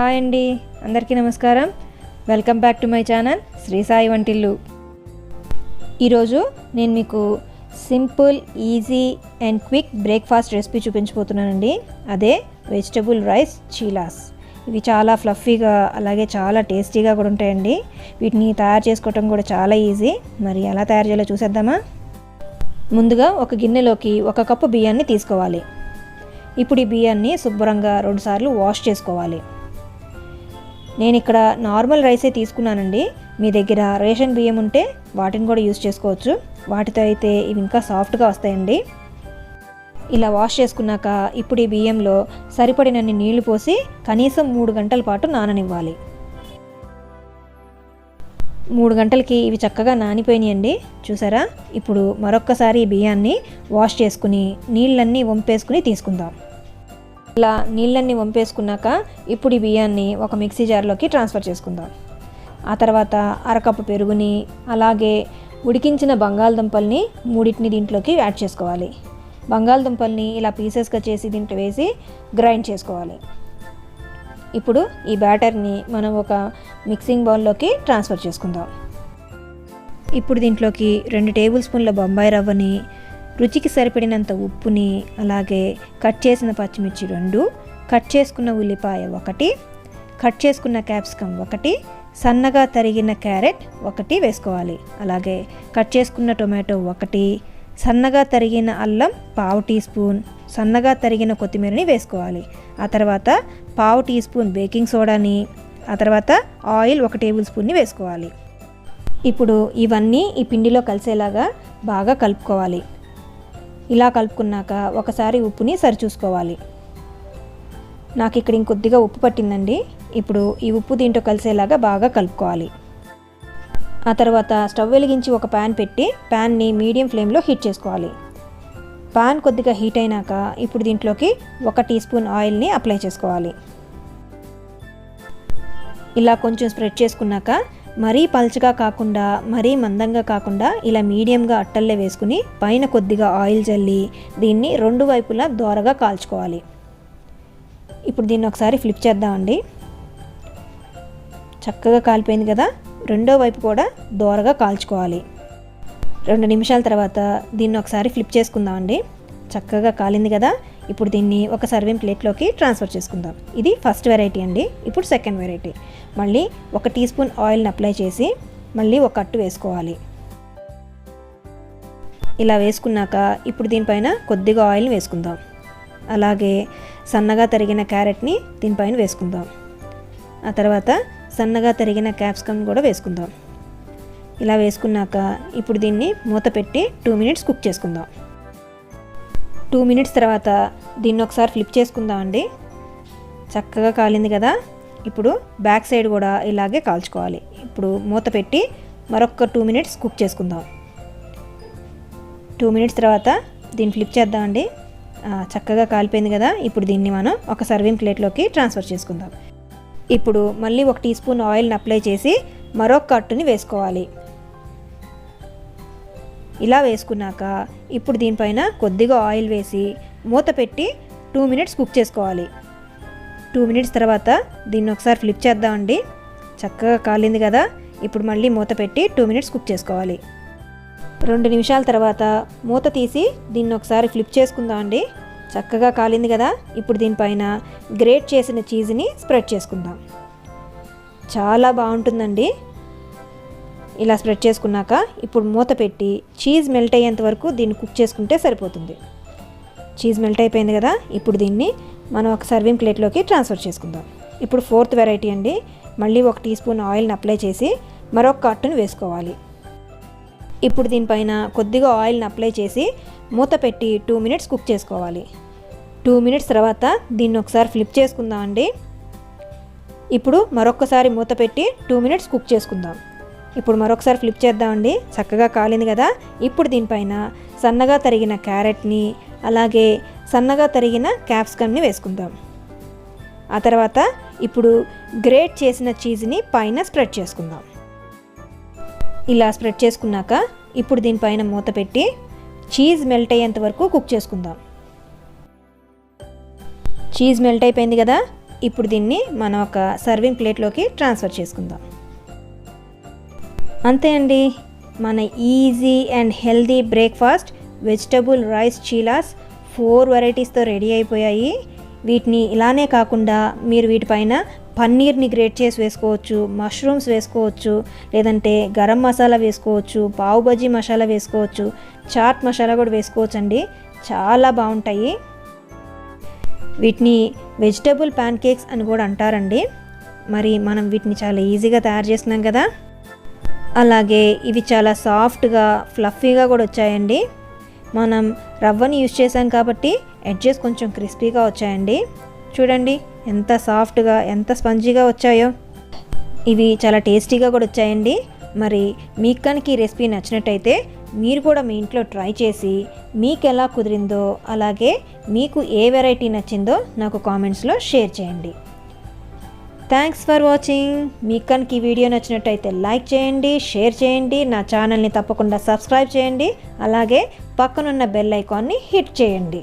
Hi అండి, అందరికీ నమస్కారం. Welcome back to my channel Sri Sai వంటిల్లు. ఈరోజు నేను మీకు simple, easy and quick breakfast recipe చూపించబోతున్నానండి. అదే వెజిటబుల్ రైస్ చీలాస్. ఇవి చాలా ఫ్లఫీగా అలాగే చాలా టేస్టీగా కూడా ఉంటాయండి. వీటిని తయారు చేసుకోవటం కూడా చాలా ఈజీ. మరి ఎలా తయారు చేయాలో చూసేద్దామా? ముందుగా ఒక గిన్నెలోకి 1 కప్పు బియ్యాన్ని తీసుకోవాలి. ఇప్పుడు ఈ బియ్యాన్ని శుభ్రంగా 2 సార్లు వాష్ చేసుకోవాలి. నేను ఇక్కడ నార్మల్ రైసే తీసుకున్నానండి. మీ దగ్గర రేషన్ బియ్యం ఉంటే వాటిని కూడా యూజ్ చేసుకోవచ్చు. వాటితో అయితే ఇవి ఇంకా సాఫ్ట్గా వస్తాయండి. ఇలా వాష్ చేసుకున్నాక ఇప్పుడు ఈ బియ్యంలో సరిపడినన్ని నీళ్లు పోసి కనీసం 3 గంటల పాటు నాననివ్వాలి. 3 గంటలకి ఇవి చక్కగా నానిపోయినాయండి. చూసారా? ఇప్పుడు మరొక్కసారి ఈ బియ్యాన్ని వాష్ చేసుకుని నీళ్ళన్నీ వంపేసుకుని తీసుకుందాం. ఇలా నీళ్ళన్నీ వంపేసుకున్నాక ఇప్పుడు ఈ బియ్యాన్ని ఒక మిక్సీ జార్లోకి ట్రాన్స్ఫర్ చేసుకుందాం. ఆ తర్వాత 1/2 కప్పు పెరుగుని అలాగే ఉడికించిన బంగాళదుంపల్ని 3టిని దీంట్లోకి యాడ్ చేసుకోవాలి. బంగాళదుంపల్ని ఇలా పీసెస్గా చేసి దీంట్లో వేసి గ్రైండ్ చేసుకోవాలి. ఇప్పుడు ఈ బ్యాటర్ని మనం ఒక మిక్సింగ్ బౌల్లోకి ట్రాన్స్ఫర్ చేసుకుందాం. ఇప్పుడు దీంట్లోకి 2 టేబుల్ స్పూన్ల బొంబాయి రవ్వని, రుచికి సరిపడినంత ఉప్పుని, అలాగే కట్ చేసిన పచ్చిమిర్చి 2, కట్ చేసుకున్న ఉల్లిపాయ 1, కట్ చేసుకున్న క్యాప్సికమ్ 1, సన్నగా తరిగిన క్యారెట్ 1 వేసుకోవాలి. అలాగే కట్ చేసుకున్న టొమాటో 1, సన్నగా తరిగిన అల్లం 1/2 టీ స్పూన్, సన్నగా తరిగిన కొత్తిమీరని వేసుకోవాలి. ఆ తర్వాత 1/2 టీ స్పూన్ బేకింగ్ సోడాని, ఆ తర్వాత ఆయిల్ 1 టేబుల్ స్పూన్ని వేసుకోవాలి. ఇప్పుడు ఇవన్నీ ఈ పిండిలో కలిసేలాగా బాగా కలుపుకోవాలి. ఇలా కలుపుకున్నాక ఒకసారి ఉప్పుని సరిచూసుకోవాలి. నాకు ఇక్కడ ఇంకొద్దిగా ఉప్పు పట్టిందండి. ఇప్పుడు ఈ ఉప్పు దీంట్లో కలిసేలాగా బాగా కలుపుకోవాలి. ఆ తర్వాత స్టవ్ వెలిగించి ఒక ప్యాన్ పెట్టి ప్యాన్ని మీడియం ఫ్లేమ్లో హీట్ చేసుకోవాలి. ప్యాన్ కొద్దిగా హీట్ అయినాక ఇప్పుడు దీంట్లోకి 1 టీ స్పూన్ ఆయిల్ని అప్లై చేసుకోవాలి. ఇలా కొంచెం స్ప్రెడ్ చేసుకున్నాక మరీ పల్చగా కాకుండా మరీ మందంగా కాకుండా ఇలా మీడియంగా అట్టల్లే వేసుకుని పైన కొద్దిగా ఆయిల్ జల్లి దీన్ని 2 వైపులా దోరగా కాల్చుకోవాలి. ఇప్పుడు దీన్ని ఒకసారి ఫ్లిప్ చేద్దామండి. చక్కగా కాలిపోయింది కదా. రెండో వైపు కూడా దోరగా కాల్చుకోవాలి. 2 నిమిషాల తర్వాత దీన్ని ఒకసారి ఫ్లిప్ చేసుకుందామండి. చక్కగా కాలింది కదా. ఇప్పుడు దీన్ని ఒక సర్వింగ్ ప్లేట్లోకి ట్రాన్స్ఫర్ చేసుకుందాం. ఇది ఫస్ట్ వెరైటీ అండి. ఇప్పుడు సెకండ్ వెరైటీ. మళ్ళీ 1 టీ స్పూన్ ఆయిల్ని అప్లై చేసి మళ్ళీ ఒక అట్టు వేసుకోవాలి. ఇలా వేసుకున్నాక ఇప్పుడు దీనిపైన కొద్దిగా ఆయిల్ని వేసుకుందాం. అలాగే సన్నగా తరిగిన క్యారెట్ని దీనిపైన వేసుకుందాం. ఆ తర్వాత సన్నగా తరిగిన క్యాప్సికమ్ కూడా వేసుకుందాం. ఇలా వేసుకున్నాక ఇప్పుడు దీన్ని మూత పెట్టి 2 మినిట్స్ కుక్ చేసుకుందాం. 2 మినిట్స్ తర్వాత దీన్ని ఒకసారి ఫ్లిప్ చేసుకుందాం అండి. చక్కగా కాలింది కదా. ఇప్పుడు బ్యాక్ సైడ్ కూడా ఇలాగే కాల్చుకోవాలి. ఇప్పుడు మూత పెట్టి మరొక 2 మినిట్స్ కుక్ చేసుకుందాం. 2 మినిట్స్ తర్వాత దీన్ని ఫ్లిప్ చేద్దామండి. చక్కగా కాలిపోయింది కదా. ఇప్పుడు దీన్ని మనం ఒక సర్వింగ్ ప్లేట్లోకి ట్రాన్స్ఫర్ చేసుకుందాం. ఇప్పుడు మళ్ళీ 1 టీ స్పూన్ ఆయిల్ని అప్లై చేసి మరొక అట్టుని వేసుకోవాలి. ఇలా వేసుకున్నాక ఇప్పుడు దీనిపైన కొద్దిగా ఆయిల్ వేసి మూత పెట్టి 2 మినిట్స్ కుక్ చేసుకోవాలి. 2 మినిట్స్ తర్వాత దీన్ని ఒకసారి ఫ్లిప్ చేద్దామండి. చక్కగా కాలింది కదా. ఇప్పుడు మళ్ళీ మూత పెట్టి 2 మినిట్స్ కుక్ చేసుకోవాలి. 2 నిమిషాల తర్వాత మూత తీసి దీన్ని ఒకసారి ఫ్లిప్ చేసుకుందామండి. చక్కగా కాలింది కదా. ఇప్పుడు దీనిపైన గ్రేట్ చేసిన చీజ్ని స్ప్రెడ్ చేసుకుందాం. చాలా బాగుంటుందండి. ఇలా స్ప్రెడ్ చేసుకున్నాక ఇప్పుడు మూత పెట్టి చీజ్ మెల్ట్ అయ్యేంత వరకు దీన్ని కుక్ చేసుకుంటే సరిపోతుంది. చీజ్ మెల్ట్ అయిపోయింది కదా. ఇప్పుడు దీన్ని మనం ఒక సర్వింగ్ ప్లేట్లోకి ట్రాన్స్ఫర్ చేసుకుందాం. ఇప్పుడు 4th వెరైటీ అండి. మళ్ళీ 1 టీ స్పూన్ ఆయిల్ని అప్లై చేసి మరొక అట్టును వేసుకోవాలి. ఇప్పుడు దీనిపైన కొద్దిగా ఆయిల్ని అప్లై చేసి మూత పెట్టి 2 మినిట్స్ కుక్ చేసుకోవాలి. 2 మినిట్స్ తర్వాత దీన్ని ఒకసారి ఫ్లిప్ చేసుకుందాం అండి. ఇప్పుడు మరొకసారి మూత పెట్టి 2 మినిట్స్ కుక్ చేసుకుందాం. ఇప్పుడు మరొకసారి ఫ్లిప్ చేద్దామండి. చక్కగా కాలింది కదా. ఇప్పుడు దీనిపైన సన్నగా తరిగిన క్యారెట్ని అలాగే సన్నగా తరిగిన క్యాప్సికమ్ని వేసుకుందాం. ఆ తర్వాత ఇప్పుడు గ్రేట్ చేసిన చీజ్ని పైన స్ప్రెడ్ చేసుకుందాం. ఇలా స్ప్రెడ్ చేసుకున్నాక ఇప్పుడు దీనిపైన మూత పెట్టి చీజ్ మెల్ట్ అయ్యేంత వరకు కుక్ చేసుకుందాం. చీజ్ మెల్ట్ అయిపోయింది కదా. ఇప్పుడు దీన్ని మనం ఒక సర్వింగ్ ప్లేట్లోకి ట్రాన్స్ఫర్ చేసుకుందాం. అంతే అండి, మన easy and healthy breakfast vegetable rice cheelas 4 వెరైటీస్తో రెడీ అయిపోయాయి. వీటిని ఇలానే కాకుండా మీరు వీటిపైన పన్నీర్ని గ్రేట్ చేసి వేసుకోవచ్చు, మష్రూమ్స్ వేసుకోవచ్చు, లేదంటే గరం మసాలా వేసుకోవచ్చు, పావు బజ్జీ మసాలా వేసుకోవచ్చు, చాట్ మసాలా కూడా వేసుకోవచ్చు అండి. చాలా బాగుంటాయి. వీటిని వెజిటబుల్ ప్యాన్ కేక్స్ అని కూడా అంటారండి. మరి మనం వీటిని చాలా ఈజీగా తయారు చేస్తున్నాం కదా. అలాగే ఇవి చాలా సాఫ్ట్గా ఫ్లఫీగా కూడా వచ్చాయండి. మనం రవ్వని యూజ్ చేసాం కాబట్టి ఎడ్జెస్ కొంచెం క్రిస్పీగా వచ్చాయండి. చూడండి ఎంత సాఫ్ట్గా ఎంత స్పంజీగా వచ్చాయో. ఇవి చాలా టేస్టీగా కూడా వచ్చాయండి. మరి మీకు కనుక ఈ రెసిపీ నచ్చినట్టయితే మీరు కూడా మీ ఇంట్లో ట్రై చేసి మీకు ఎలా కుదిరిందో అలాగే మీకు ఏ వెరైటీ నచ్చిందో నాకు కామెంట్స్లో షేర్ చేయండి. Thanks for watching. మీకు కనుక ఈ వీడియో నచ్చినట్టయితే లైక్ చేయండి, షేర్ చేయండి, నా ఛానల్ని తప్పకుండా సబ్స్క్రైబ్ చేయండి, అలాగే పక్కనున్న బెల్ ఐకాన్ని హిట్ చేయండి.